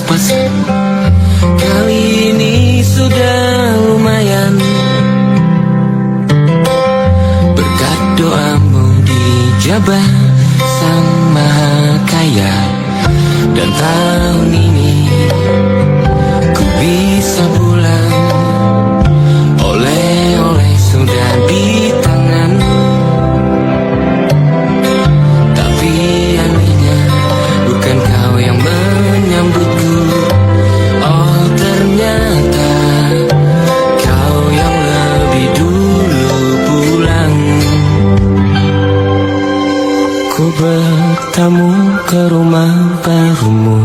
pas-pasan. Kali ini sudah lumayan, berkat doamu dijabah Sang Maha Kaya. Dan tahun ini ku bisa pulang, oleh-oleh sudah di tangan. Tapi anehnya bukan kau yang menyambutku. Oh ternyata kau yang lebih dulu pulang. Ku bertamu ke rumah barumu,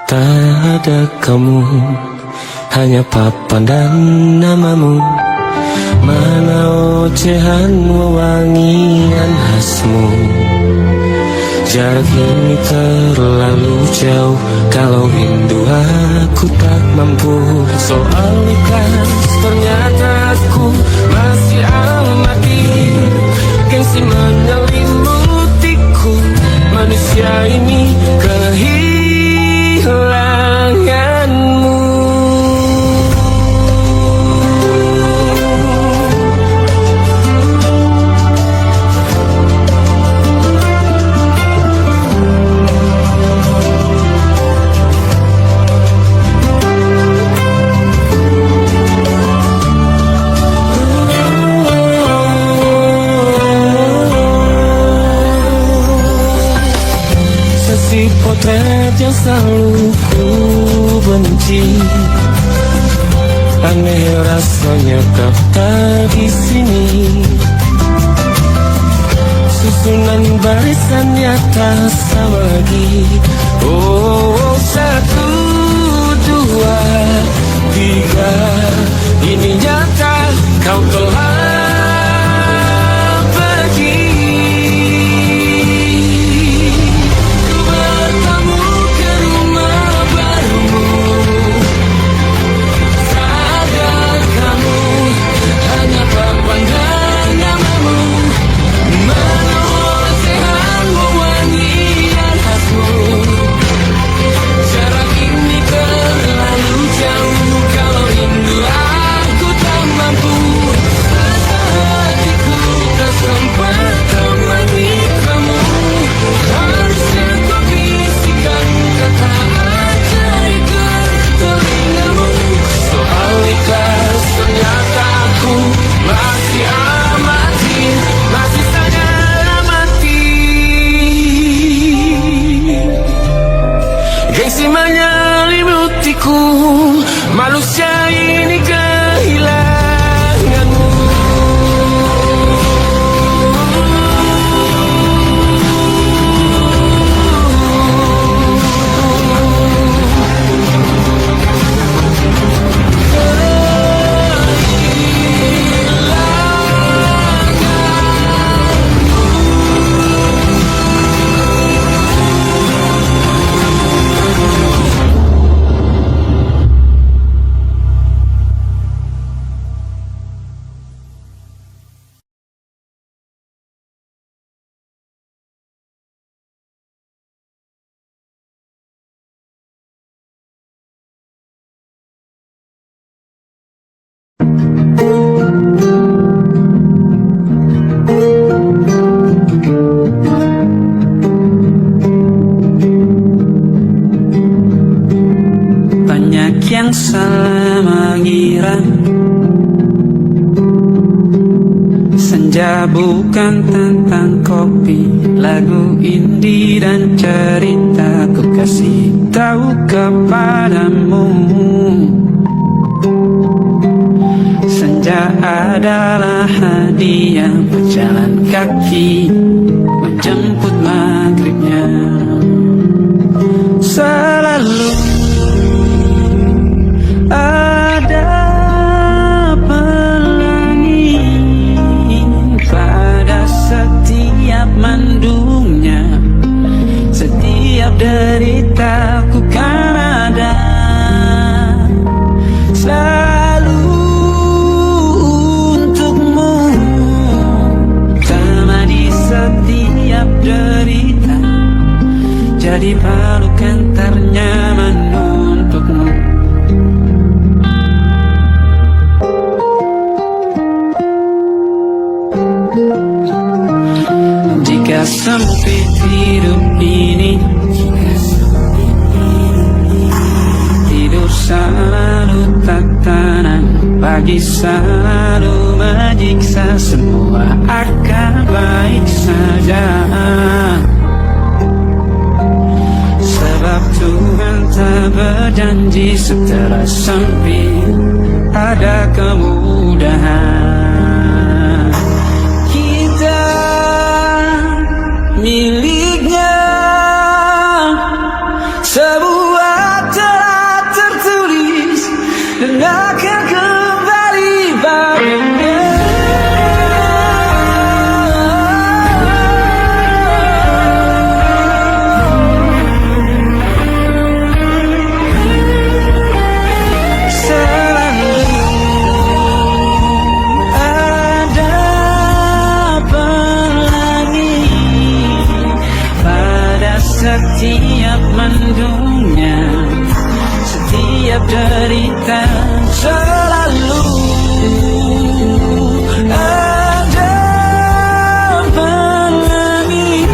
tak ada kamu, hanya papan dan namamu. Mana ocehan wewangian khasmu. Jarak ini terlalu jauh, kalau rindu aku tak mampu. Soal ikhlas ternyata aku masih amati. Gengsi menyelimutiku, manusia ini kehilanganmu. Potret yang selalu ku benci, aneh rasanya kau tak di sini. Susunan barisannya tak sama lagi. Oh, 1, 2, 3, ini nyata kau telah manusia ini kehilanganmu. Yang salah mengira senja bukan tentang kopi, lagu indie dan cerita. Ku kasih tahu kepadamu, senja adalah hadiah berjalan kaki menjemput maghribnya. Selalu ada pelangi pada setiap mendungnya, setiap deritaku kan ada selalu untukmu, temani setiap derita. jadi pelukan ternyaman untukmu. Jika sempit hidup ini, tidur selalu tak tenang, pagi selalu menyiksa, semua akan baik saja. Sebab Tuhan tak berjanji setelah sempit ada kemudahan. Kita miliknya, sebuah telah tertulis dan akan kembali baginya. Setiap mendungnya, setiap derita, selalu ada pelangi.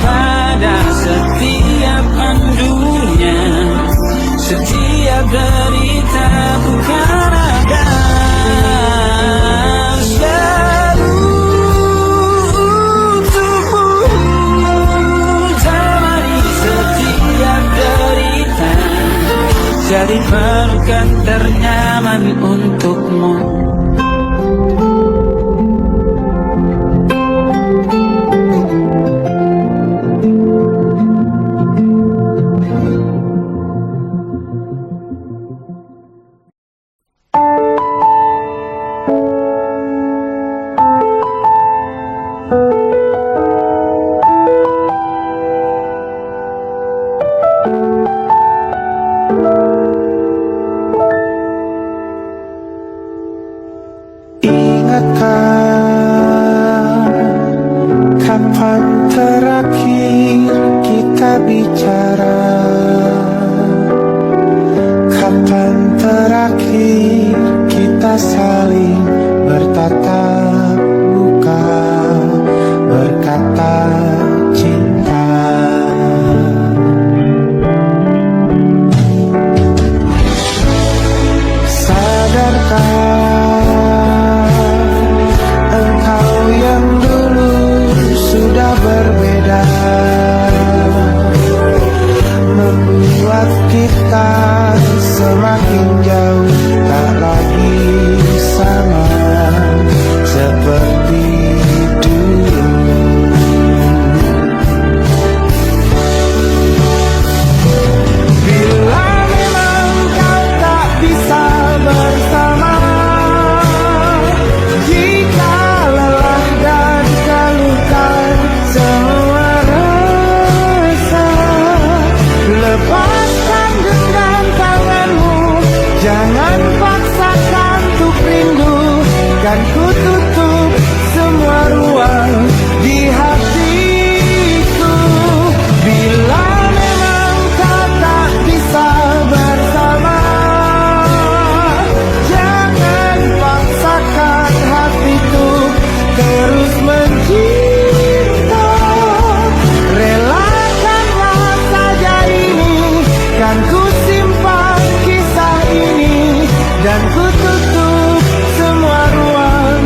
Pada setiap mendungnya, setiap derita, bukan ada jadi pelukan ternyaman untukmu. Kapan terakhir kita bicara? Kapan terakhir kita saling bertatap muka, berkata cinta? Sadarkah berbeda, membuat kita semakin jauh, tak lagi sama seperti dulu. Bila memang kau tak bisa bersama, jika lelah dan keluhkan semua rasa, lepaskan genggam tanganmu, jangan paksakan untuk rindu, kan ku tutup semua ruang di hatiku. Bila memang kau tak bisa bersama, jangan paksakan hatiku terus mencinta. Relakanlah saja ini, kan ku simpan kisah ini, dan ku tutup semua ruang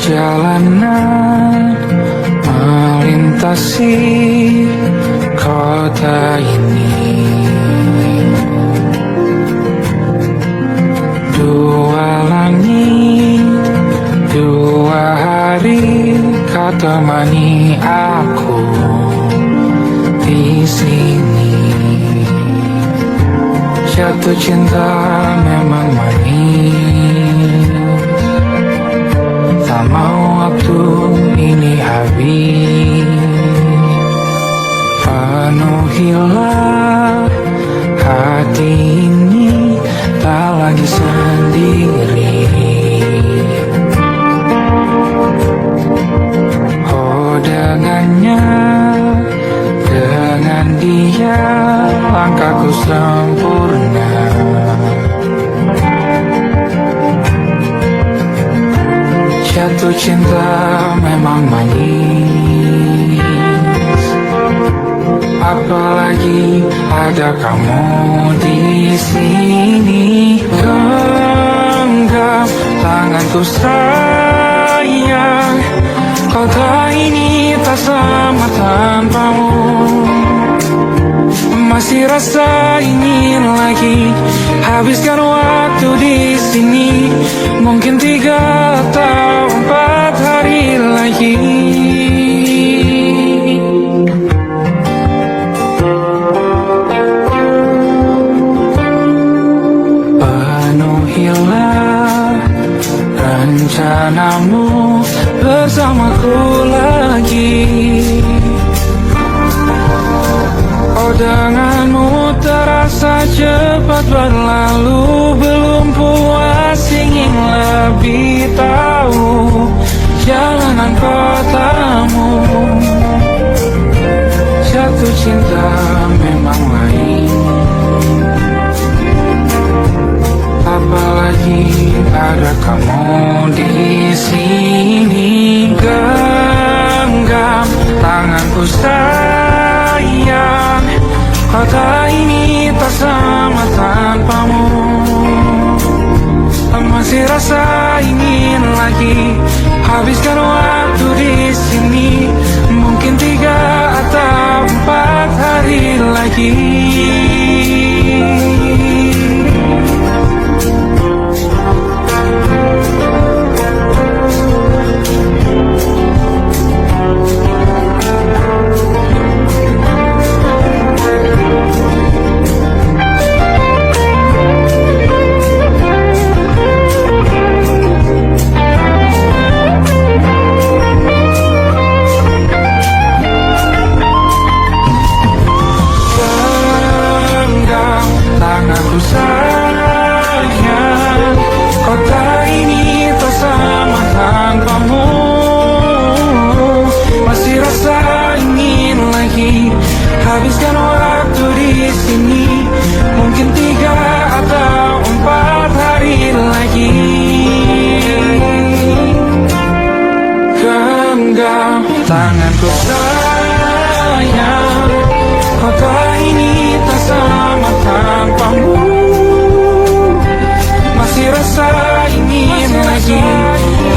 Perjalanan melintasi kota ini, dua langit, dua hari kau temani aku di sini. Jatuh cinta memang manis, tak mau waktu ini habis. Penuhilah hati ini, tak lagi sendiri. Oh dengannya, dengan dia langkahku sempurna. Jatuh cinta memang manis, apalagi ada kamu di sini. Genggam tanganku sayang, kota ini tak sama tanpamu. Masih rasa ingin lagi habiskan waktu di sini, mungkin 3 atau 4 hari lagi. Penuhilah rencanamu bersamaku lagi. Oh denganmu terasa cepat berlalu, belum puas ingin lebih tahu jalanan kotamu. Jatuh cinta memang lain, apalagi ada kamu di sini. Genggam tanganku sayang, kota ini tak sama tanpamu. Masih rasa ingin lagi habiskan waktu di sini, mungkin 3 atau 4 hari lagi. Habiskan waktu di sini, mungkin 3 atau 4 hari lagi. Genggam tanganku sayang, kota ini tak sama tanpamu. Masih rasa ingin lagi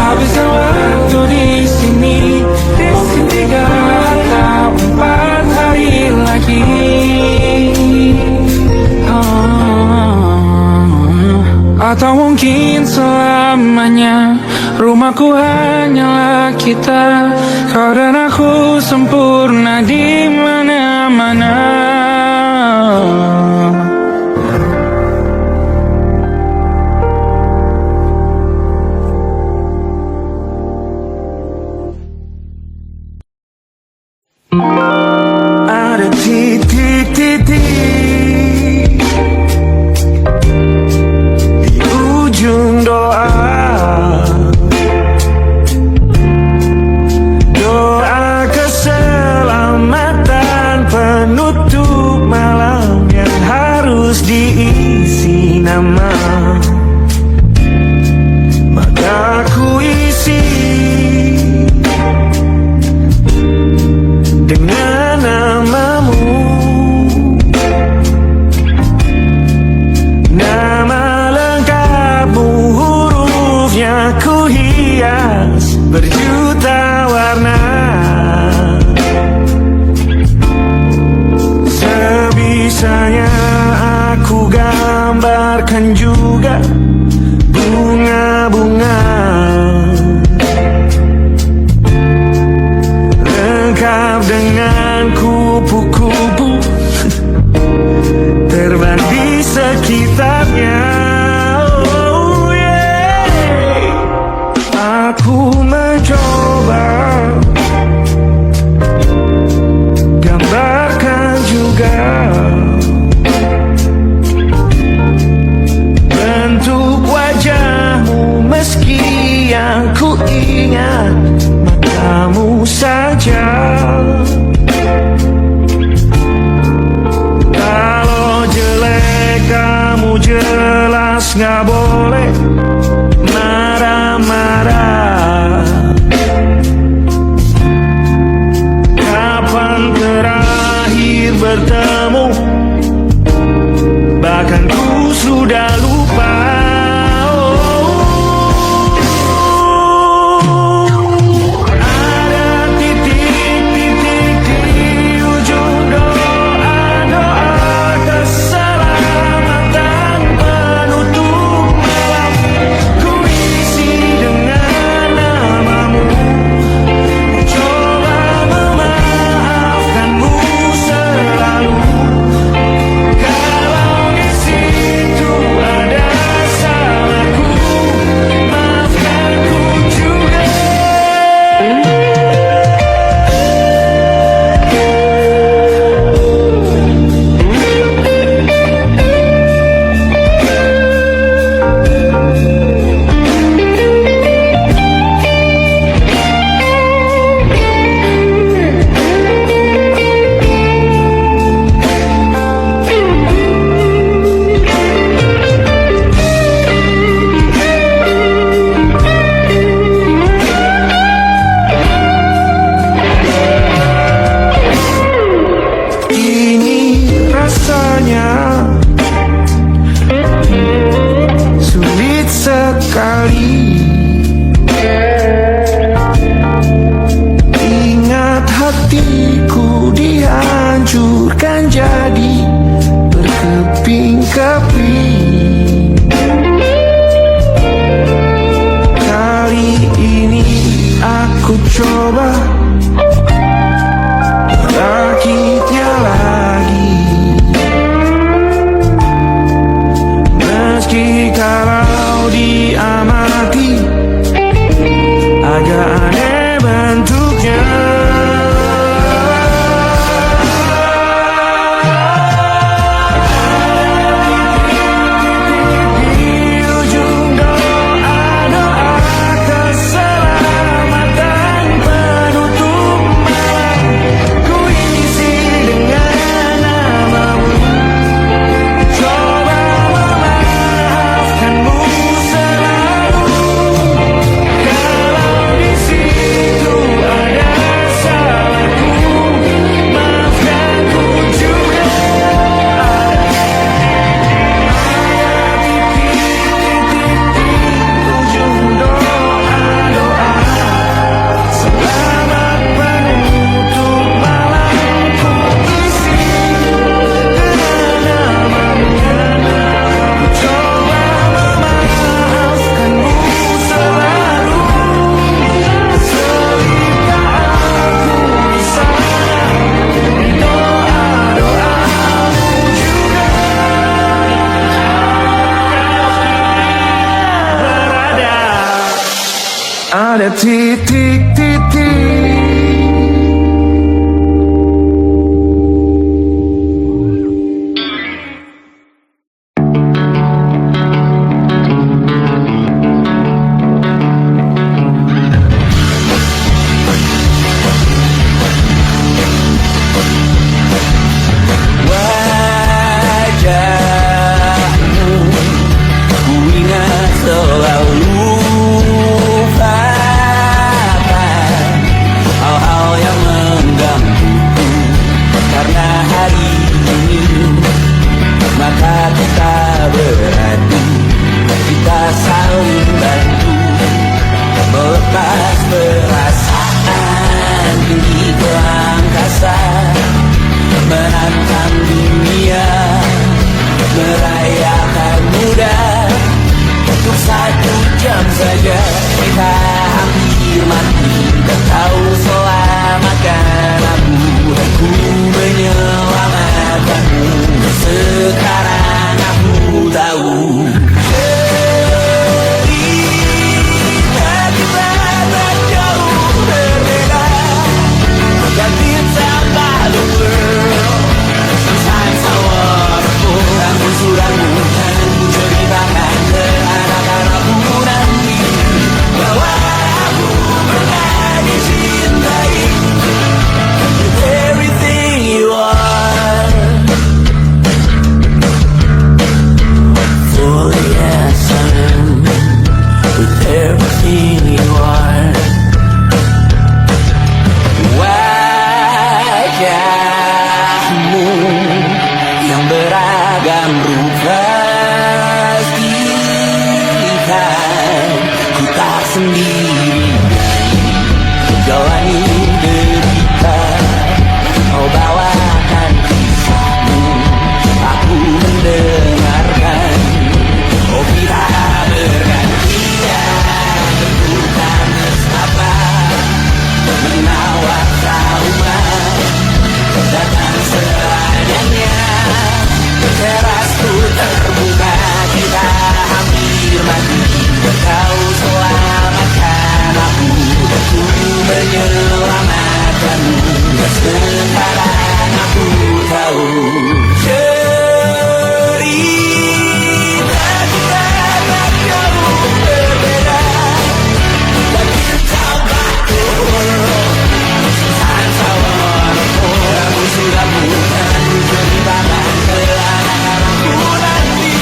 habiskan waktu di sini, mungkin 3 atau 4 hari lagi. Atau mungkin selamanya rumahku hanyalah kita, kau dan aku sempurna di mana-mana. Ada titik-titik di ujung doa, doa keselamatan penutup malam yang harus diisi nama. Maka ku isi dengan namamu, nama lengkapmu, hurufnya ku hias juga bunga-bunga lengkap dengan kupu-kupu terbang di sekitarnya. Oh yeah. Aku mencoba gambarkan juga bentuk wajahmu, meski yang ku ingat matamu saja. Kalau jelek kamu jelas gak boleh marah-marah. Kapan terakhir bertemu, bahkan ku sudah lupa. Ada titik-titik di ujung doa-doa keselamatan penutup malam. Ku isi dengan namamu, coba memaafkanmu selalu. Kalau di situ ada salahku, maafkanku juga. Ini rasanya sulit sekali. Ingat hatiku dihancurkan jadi berkeping-keping. Kali ini aku coba rakitnya lagi, meski kalau diamati agak aneh bentuknya. Di ujung doa-doa keselamatan penutup malam, ku isi dengan namamu, coba memaafkanmu selalu. Kalau di situ ada salahku, maafkanku juga. Ada titik-titik di ujung doa-doa selamat penutup malam. Ku isi dengan namamu, coba memaafkanmu selalu. Selika aku bisa di doa-doamu juga berada. Ada titik-titik. Wajahmu ku ingat selalu, Papa. 1 jam saja kita hampir mati. Dan kau selamatkan aku menyelamatkanmu. Sekarang aku tahu cerita kita tak jauh berbeda. Dan kita the world. Sometimes I wonderful. Kamu sudah bukan ceritakan ke anak-anakku nanti bahwa aku pernah dicintai. With everything you are, fully as I am. With everything you are, wajahmu yang beragam rupa pastikan ku tak sendiri jalani derita. Kau bawakan kisahmu, aku mendengarkan. Oh kita bergantian tentukan nestapa menawar trauma datang seadanya. Terasku terbuka, kita hampir mati. Kau selamatkan aku menyelamatkanmu. Sekarang aku tahu cerita kita tak jauh berbeda. Dan kita bakal sometimes I wonderful. Kamu sudah bukan ceritakan ke anak-anakku nanti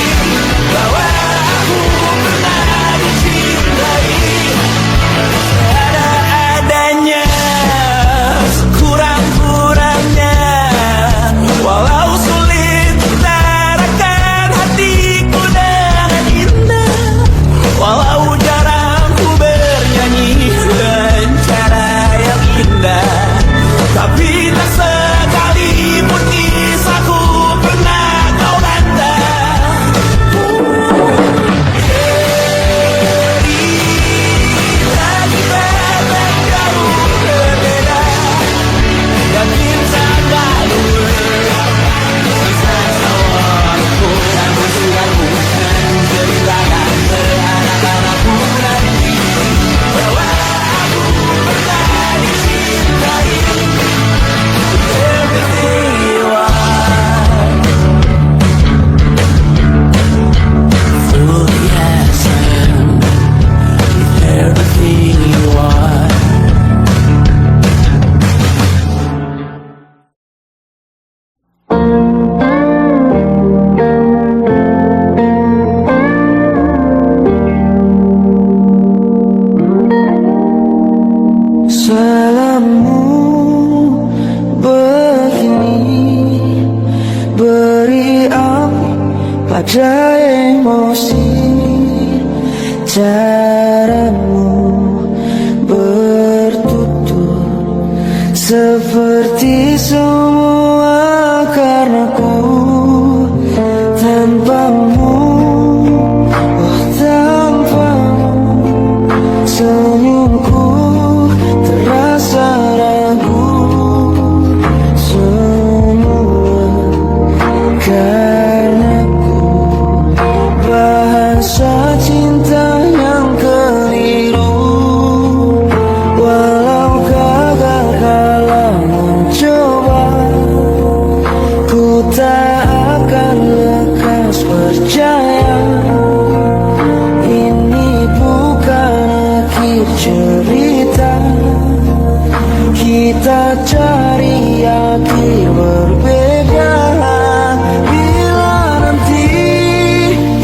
bahwa aku pernah dicintai. Ada-adanya, kurang-kurangnya, walau sulit utarakan hatiku dengan indah. Walau jarang ku bernyanyi dengan cara yang indah, tapi tak sekalipun kisahku pernah kau bantah. Cerita kita tak jauh berbeda. Dan kita lalu sometimes I wonderful. Kamu sudah bukan ceritakan ke anak-anakku nanti bahwa aku pernah dicintai. Everything you are, fully as I am. Everything you are. Salammu begini beri api pada emosi. Caramu bertutur seperti semua karenaku. Tanpamu, oh tanpamu, senyumku terasa ragu. Semua karenaku, bahasa cinta yang keliru. Walau gagal kala mencoba, ku tak akan lekas percaya. Ini bukan akhir cerita, kita cari akhir berbeda. Bila nanti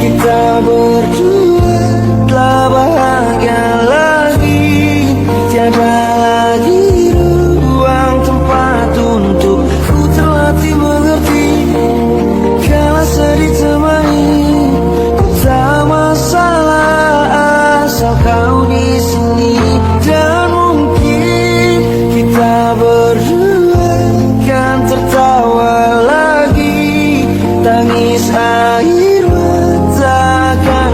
kita berdua telah bahagia lagi, tiada lagi ruang tempat untuk ku terlatih mengerti. Kala sedih temani, ku tak masalah asal kau di sini. Dan mungkin kita berdua kan tertawa lagi, tangis air mata akan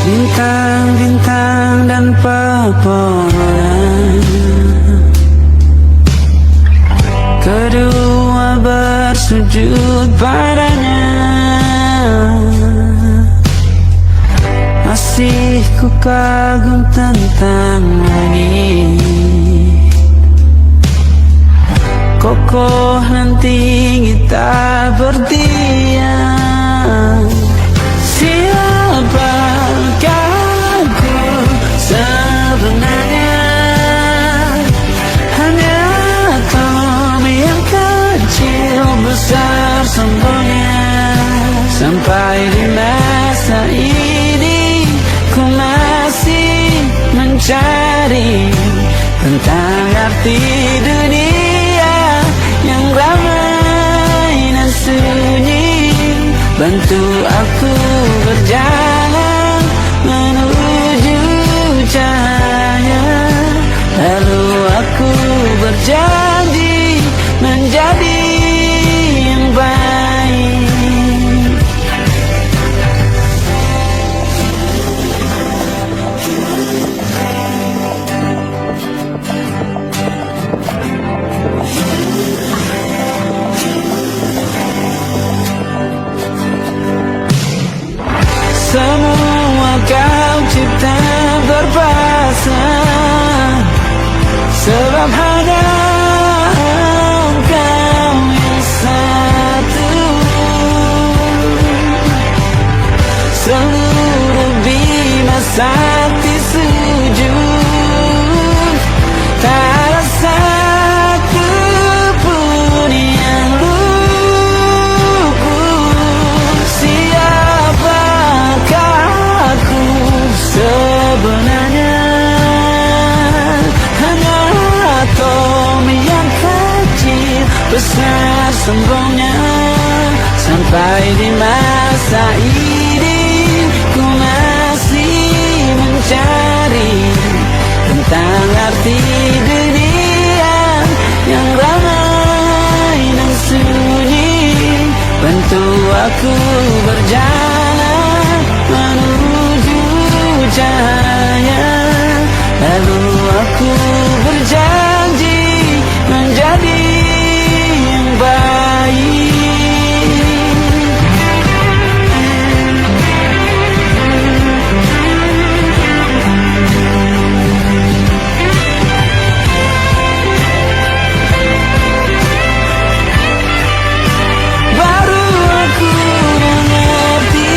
bintang-bintang dan pepohonan, kedua bersujud padanya. Masih ku kagum tentang langit, kokoh dan tinggi tak berdiam. Siapakah aku sebenarnya? Hanya atom yang kecil besar sombongnya. Sampai di masa ini ku masih mencari tentang arti dunia yang ramai dan sunyi. Bantu aku berjalan menuju cahaya, lalu aku berjanji menjadi yang baik. Semua kau cipta berpasang, sebab hanya Engkau yang satu. Seluruh bima sakti sujud, tak ada satu pun yang luput. Siapakah aku sebenarnya? Hanya atom yang kecil besar sombongnya. Sampai di masa ini ku masih mencari tentang arti dunia yang ramai dan sunyi. Bantu aku berjalan menuju cahaya, lalu aku berjanji menjadi yang baik. Baru aku mengerti,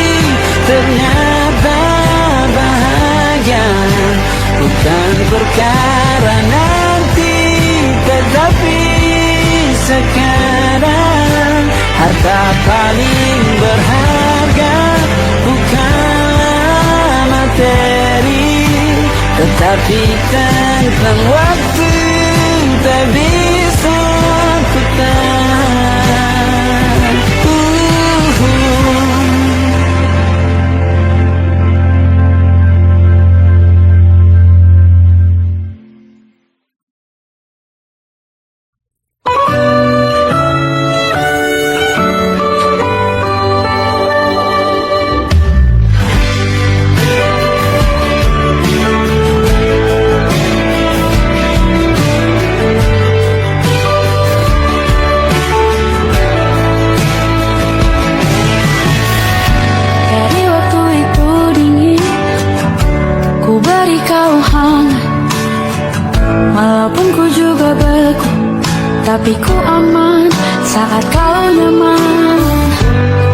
ternyata bahagia bukan perkara nanti, tetapi sekarang. Harta paling berharga bukanlah materi, tetapi tentang waktu tak bisa ku tahan. Dari waktu itu dingin, ku beri kau hangat. Walaupun ku juga beku, tapi ku aman saat kau nyaman.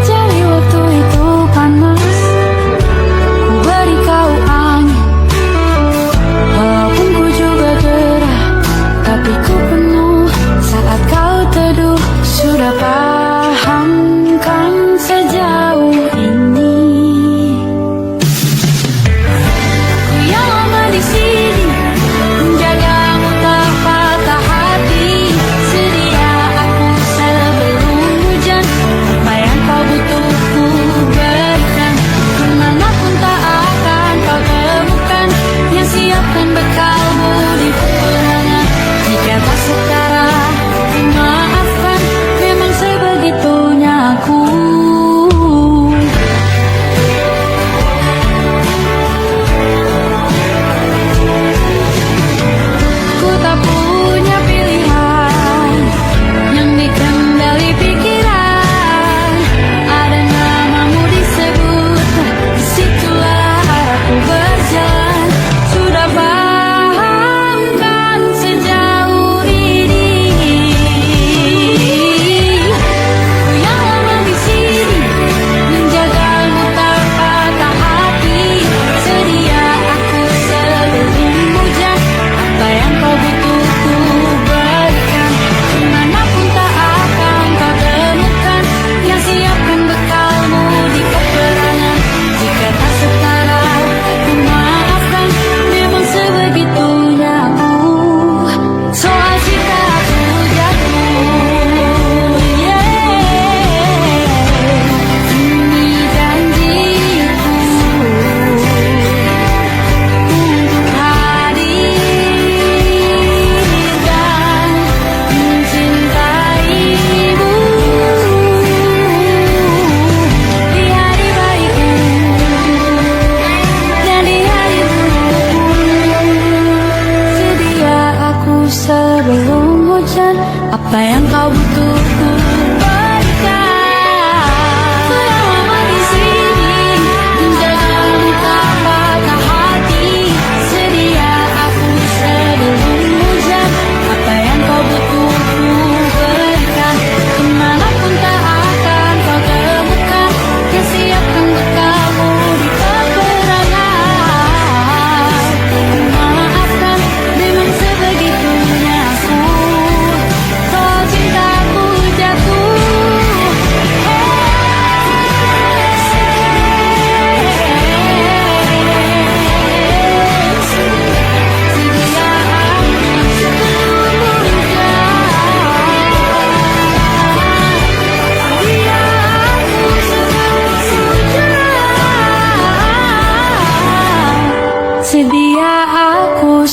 Dari waktu itu panas, ku beri kau angin. Walaupun ku juga gerah, tapi ku penuh saat kau teduh. Sudah paham kan sejauh ini? Ku yang lama di sini, menjagamu tak patah hati. Sedia aku sebelum hujan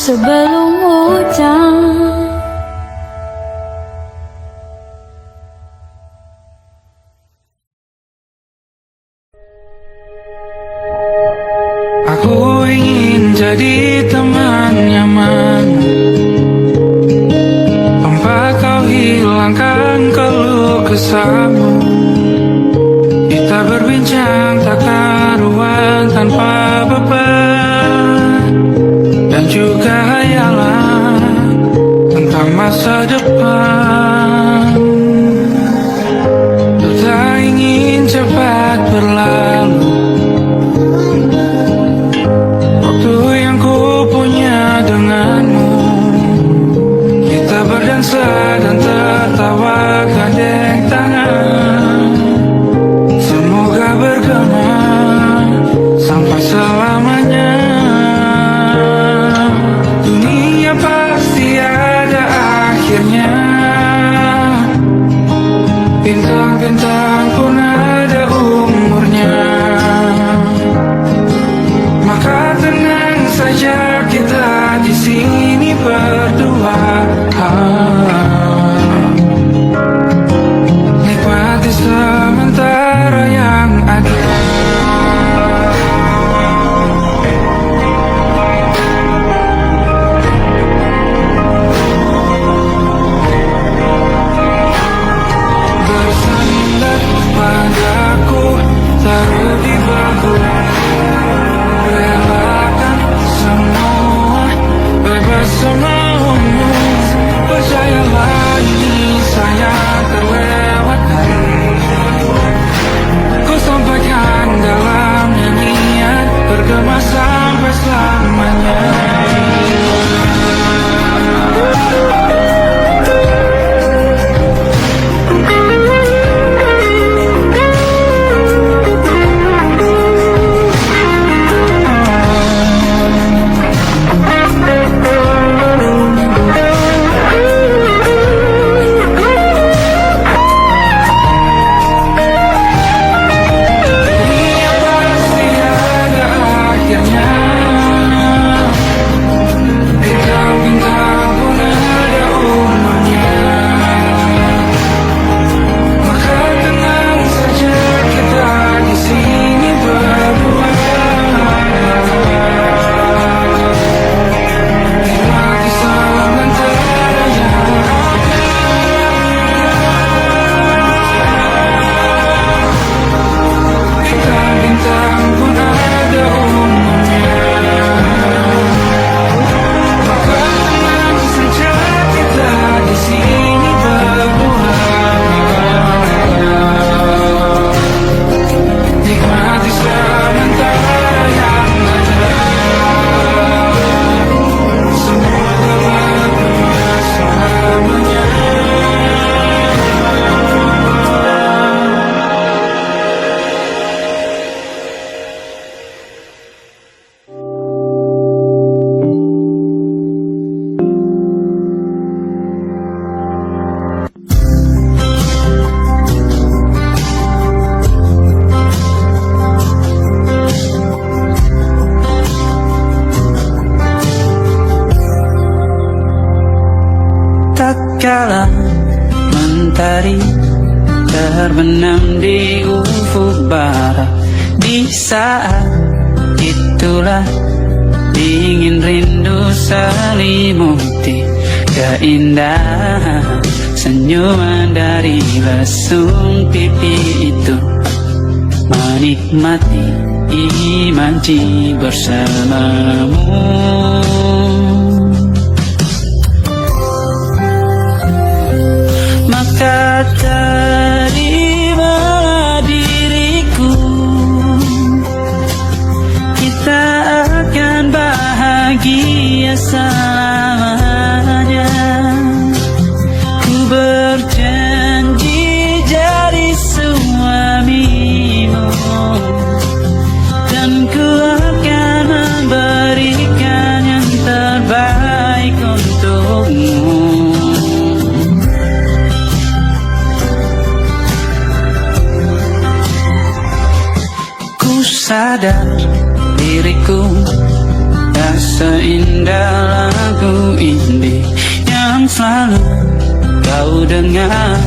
sebelum hujan. Aku ingin jadi teman nyaman, tempat kau hilangkan keluh kesahmu. Kita berbincang tak karuan tanpa beban, dan juga hayalan tentang masa depan. Ku tak ingin cepat berlalu waktu yang ku punya denganmu. Kita berdansa dan tertawa gandeng tangan, semoga bergema sampai selamanya. Dunia pasti ada akhirnya, bintang-bintang pun ada umurnya. Maka tenang saja kita di sini berdua, nikmati sementara yang ada. Bersandar padaku, taruh di bahu, relakan semua, bebas semaumu. Percayalah ini saya terlewatkan, ku sampaikan dalam nyanyian, bergema sampai selamanya. Dunia pasti ada akhirnya, bintang-bintang pun ada umurnya. Maka tenang saja kita di sini berdua, nikmati sementara yang ada. Bintang-bintang pun ada umurnya. Maka tenang saja kita di sini berdua, nikmati sementara yang ada. Semoga bergema selamanya. Tak kala mentari terbenam di ufuk barat, di saat itulah dingin rindu selimuti keindahan senyuman dari lesung pipi itu. Menikmati imaji bersamamu, maka terimalah diriku, kita akan bahagia selamanya. Ku berjanji jadi suamimu, dan ku akan memberikan yang terbaik untukmu. Ku sadar diriku seindah lagu indie yang selalu kau dengar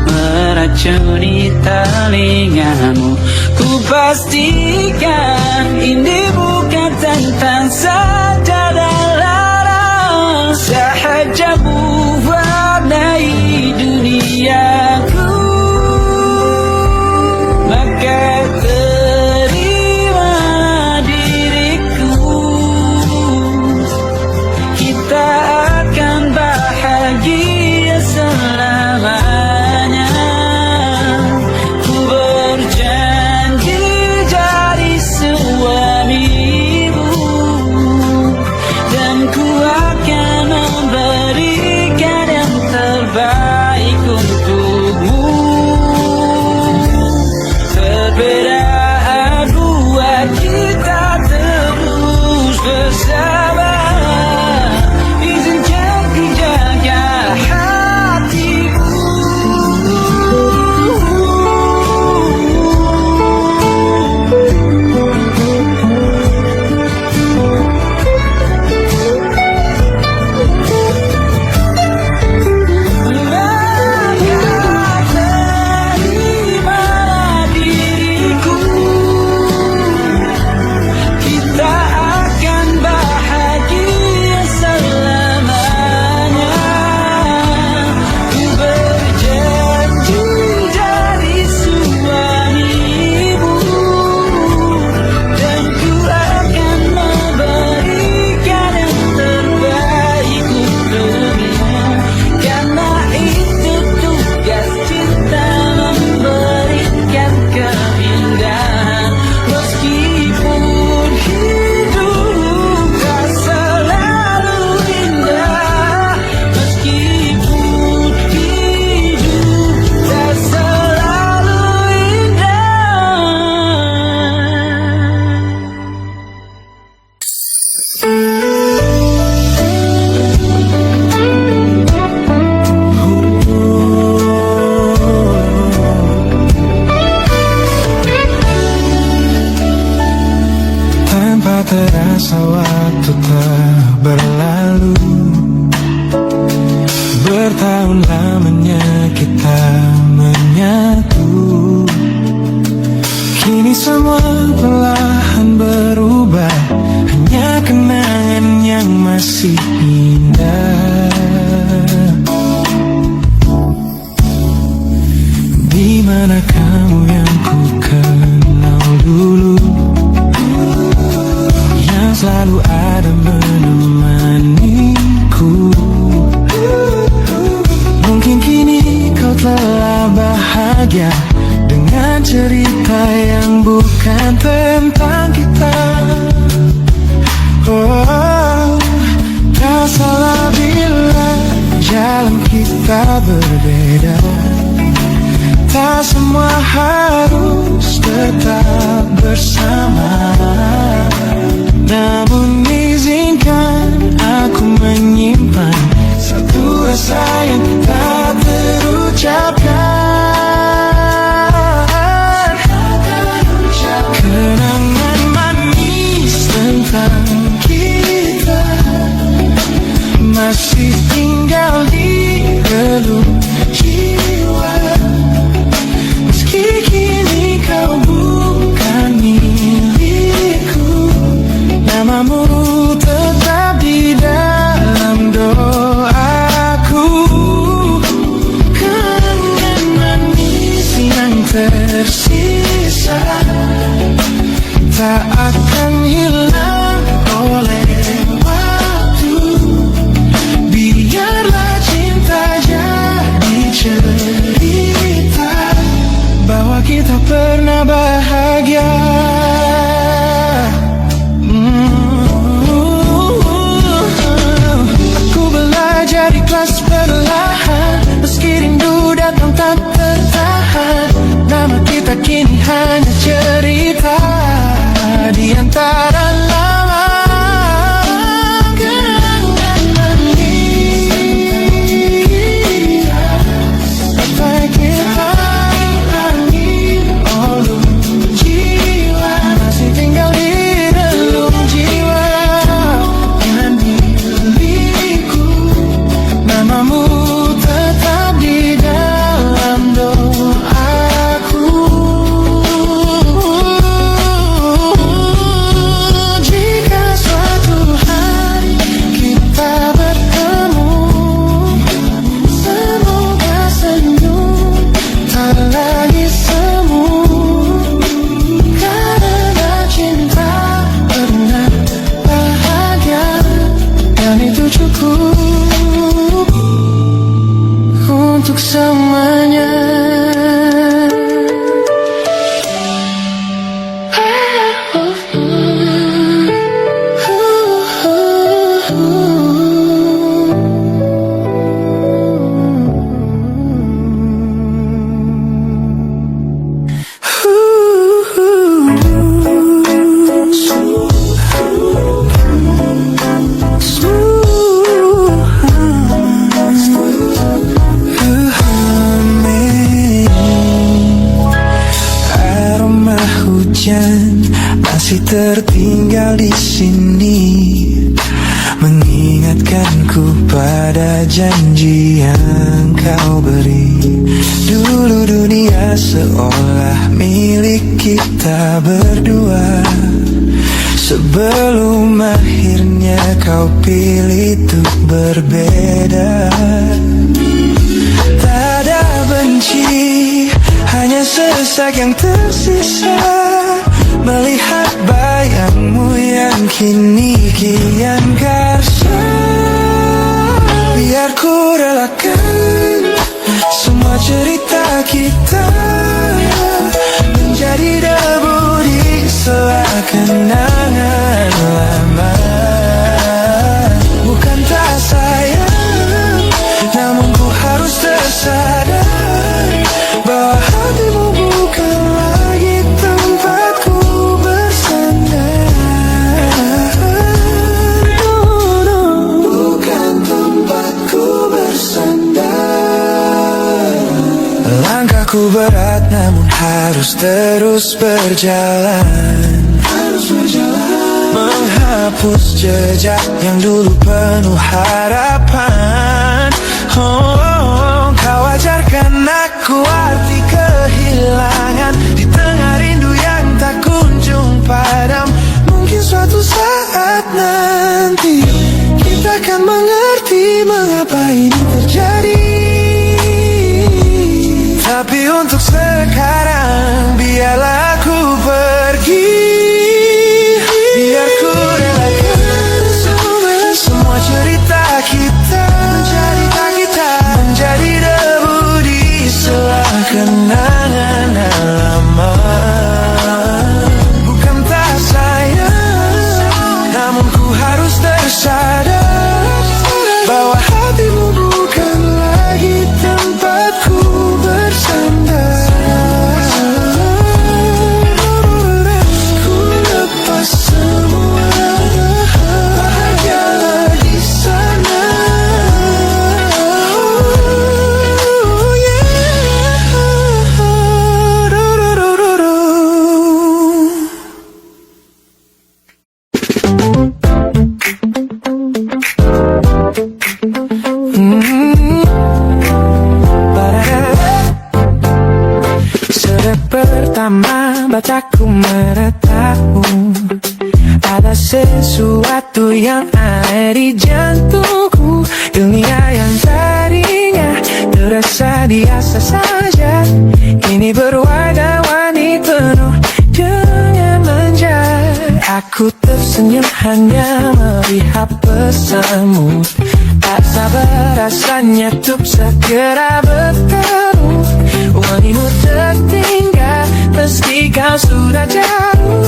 meracuni telingamu. Ku pastikan ini bukan tentang saja dan lara, sahaja mewarnai duniaku. Maka terima diriku, kita akan bahagia selamanya. Ku berjanji jadi suamimu, dan ku akan memberikan yang terbaik untukmu. Perbedaan buat kita terus bersama. Izinkan ku jaga hatimu. Tanpa terasa waktu telah berlalu, bertahun lamanya kita menyatu. Kini semua perlahan berubah, hanya kenangan yang masih indah. Di mana kamu yang ku kenal dulu, yang selalu ada menemaniku. Mungkin kini kau telah bahagia dengan cerita yang bukan tentang kita. Oh, tak salah bila jalan kita berbeda. Tak semua harus tetap bersama, namun izinkan aku menyimpan satu rasa yang tak terucapkan. Kenangan manis tentang kita masih tinggal di relung jiwa. Meski kini kau bukan milikku, namamu tetap di dalam doaku. Kenangan manis yang tersisa tak akan hilang oleh waktu. Biar selamanya. Masih tertinggal di sini, mengingatkanku pada janji yang kau beri. Dulu dunia seolah milik kita berdua, sebelum akhirnya kau pilih untuk berbeda. Tak ada benci, hanya sesak yang tersisa, melihat bayangmu yang kini kian gersang. Biar ku relakan semua cerita kita menjadi debu di sela kenangan lama. Bukan tak sayang, namun ku harus tersadar bahwa hatimu bukan lagi tempatku bersandar. Bukan tempatku bersandar. Langkahku berat namun harus terus berjalan, menghapus jejak yang dulu penuh harapan. Oh, kau ajarkan aku arti kehilangan di tengah rindu yang tak kunjung padam. Mungkin suatu saat nanti kita akan mengerti mengapa ini terjadi. Tapi untuk sekarang biarlah aku pergi. Biar ku relakan semua cerita kita menjadi debu di sela kenangan lama. Bukan tak sayang, namun ku harus tersadar bahwa hatimu bukan lagi tempatku bersandar. Ku lepas semua, bahagialah di sana. Oh yeah. Sejak pertama bacaku meratamu, ada sesuatu yang aneh di jantungku. Dunia yang tadinya terasa biasa saja, kini berwarna-warni penuh dengan manja. Aku tersenyum hanya melihat pesanmu, tak sabar rasanya untuk segera bertemu. Wangimu tertinggal meski kau sudah jauh,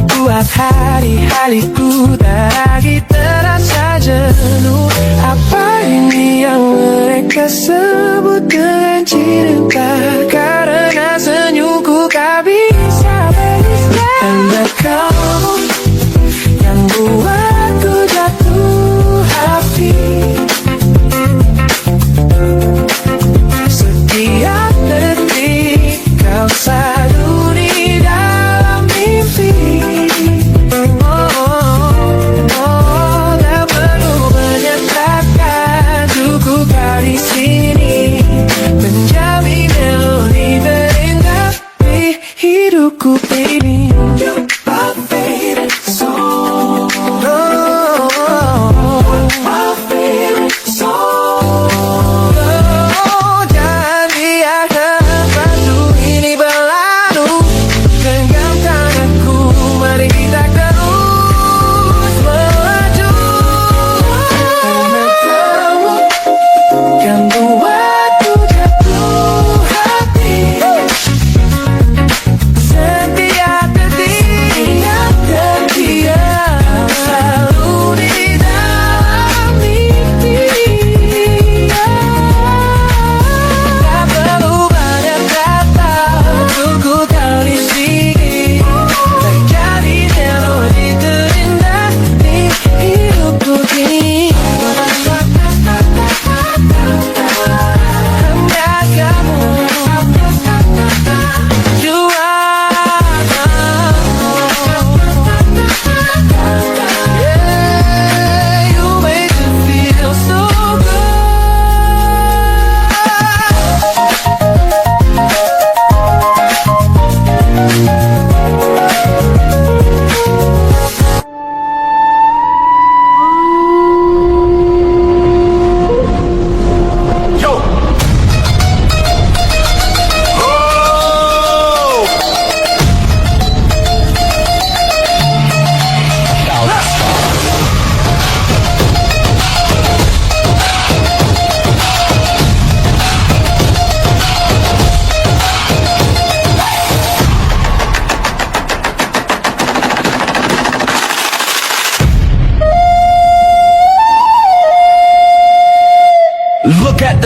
buat hari-hariku tak lagi terasa jenuh. Apa ini yang mereka sebut dengan cinta? Karena senyumku kau bisa beristirahat. Tanda kau yang buatku jatuh hati. Setiap detik kau selalu di dalam mimpi. Tak perlu menyatakan, cukup kau di sini menjamin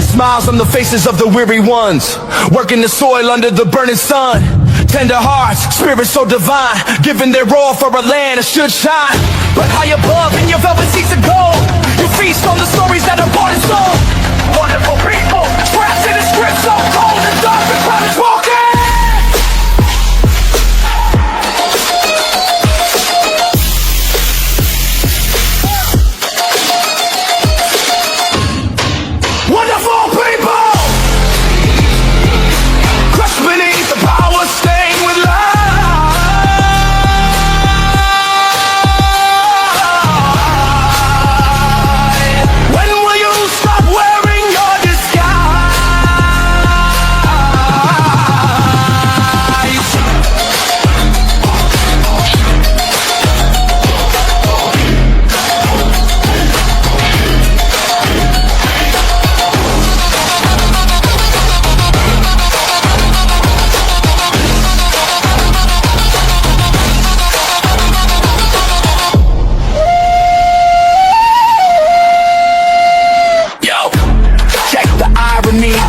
smiles on the faces of the weary ones, working the soil under the burning sun. Tender hearts, spirits so divine, giving their all for a land that should shine. But high above in your velvet seats of gold, you feast on the stories that are bought and sold. Wonderful people, trapped in a script so cold and dark the crowd is walking. Wonderful people, crushed beneath the power stained with light. When will you stop wearing your disguise?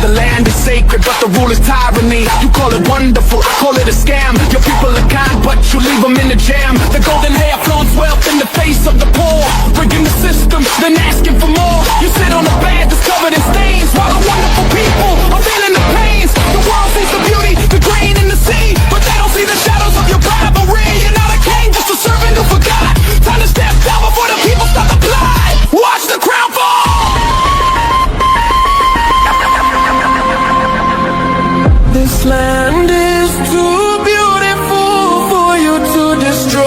The land is sacred, but the rule is tyranny. You call it wonderful, I call it a scam. Your people are kind, but you leave them in the jam. The golden hair flaunts wealth in the face of the poor, rigging the system, then asking for more. You sit on a bed that's covered in stains, while the wonderful people are feeling the pains. The world sees the beauty, the green in the sea, but they don't see the shadows of your rivalry. You're not a king, just a servant who forgot. Time to step down before the people start to fly. Watch the crown fall. This land is too beautiful for you to destroy.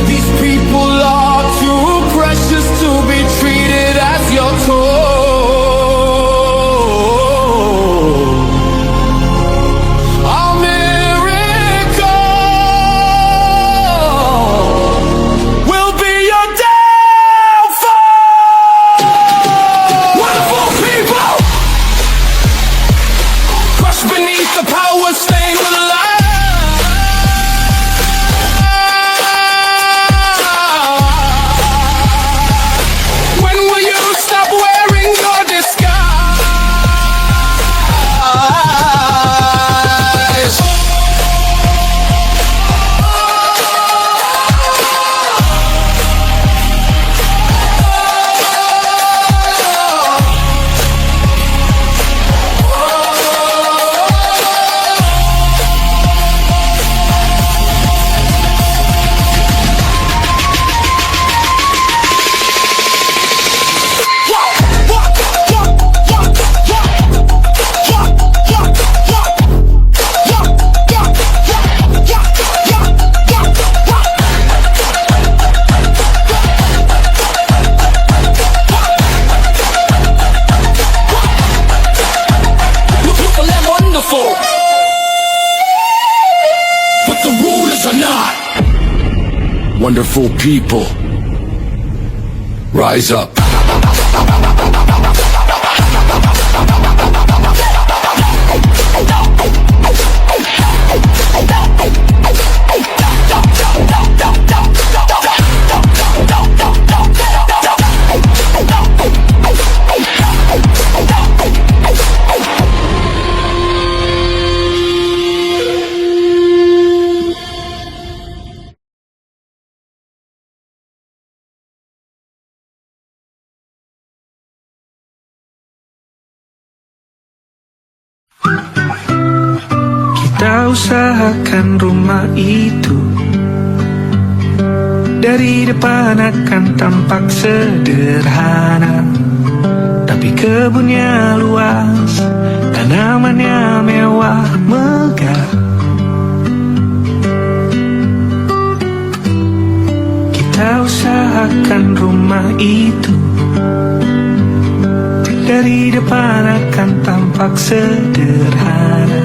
These people are too precious to be treated as your toy. A miracle will be your downfall. Wonderful people, crushed beneath the power stained with light. When will you stop wearing your disguise? But the rulers are not. Wonderful people, rise up. Kita usahakan rumah itu dari depan akan tampak sederhana, tapi kebunnya luas, tanamannya mewah megah. Kita usahakan rumah itu dari depan akan tampak sederhana,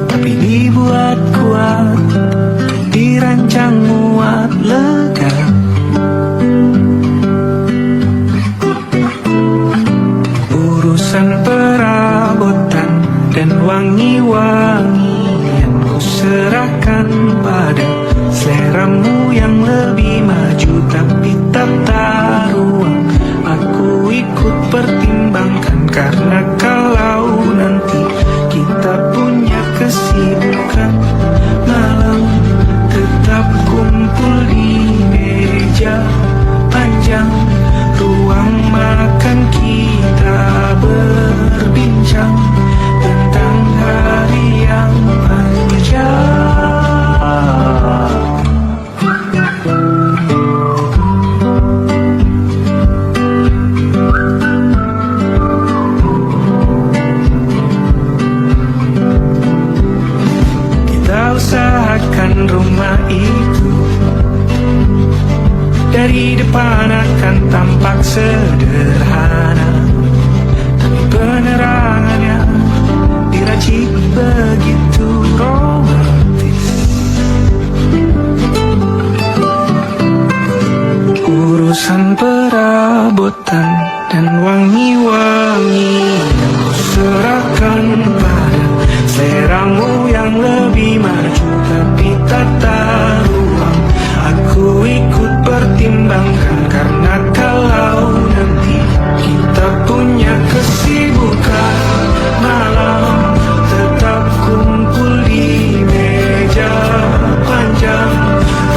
tapi dibuat kuat, dirancang muat lega. Urusan perabotan dan wangi-wangian ku serahkan pada seleramu yang lebih maju, tapi tetap ikut pertimbangkan, karena kalau nanti kita punya kesibukan, malam tetap kumpul di meja panjang ruang makan, kita berbincang tentang hari yang panjang. Usahakan rumah itu dari depan akan tampak sederhana, tapi penerangannya diracik begitu romantis. Urusan perabotan dan wangi-wangi yang kuserahkan pada seleramu yang lebih maju, tapi tata ruang aku ikut pertimbangkan, karena kalau nanti kita punya kesibukan, malam tetap kumpul di meja panjang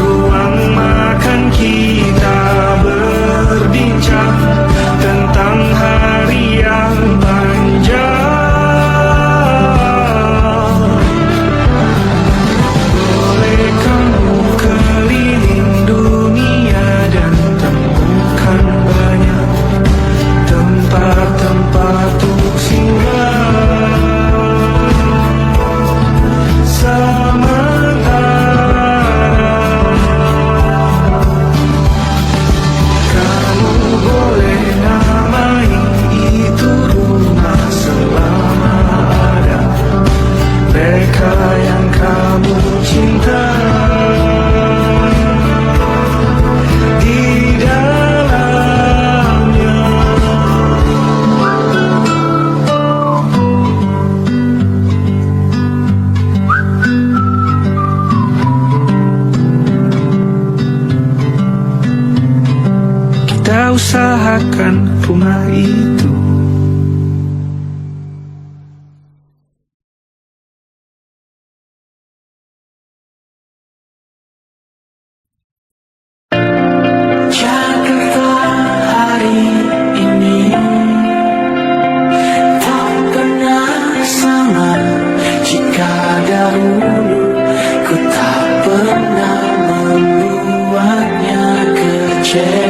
ruang makan, kita berbincang tentang hari yang panjang. Usahakan rumah itu. Jakarta hari ini tak pernah sama jika dahulu ku tak pernah membuatnya kecewa.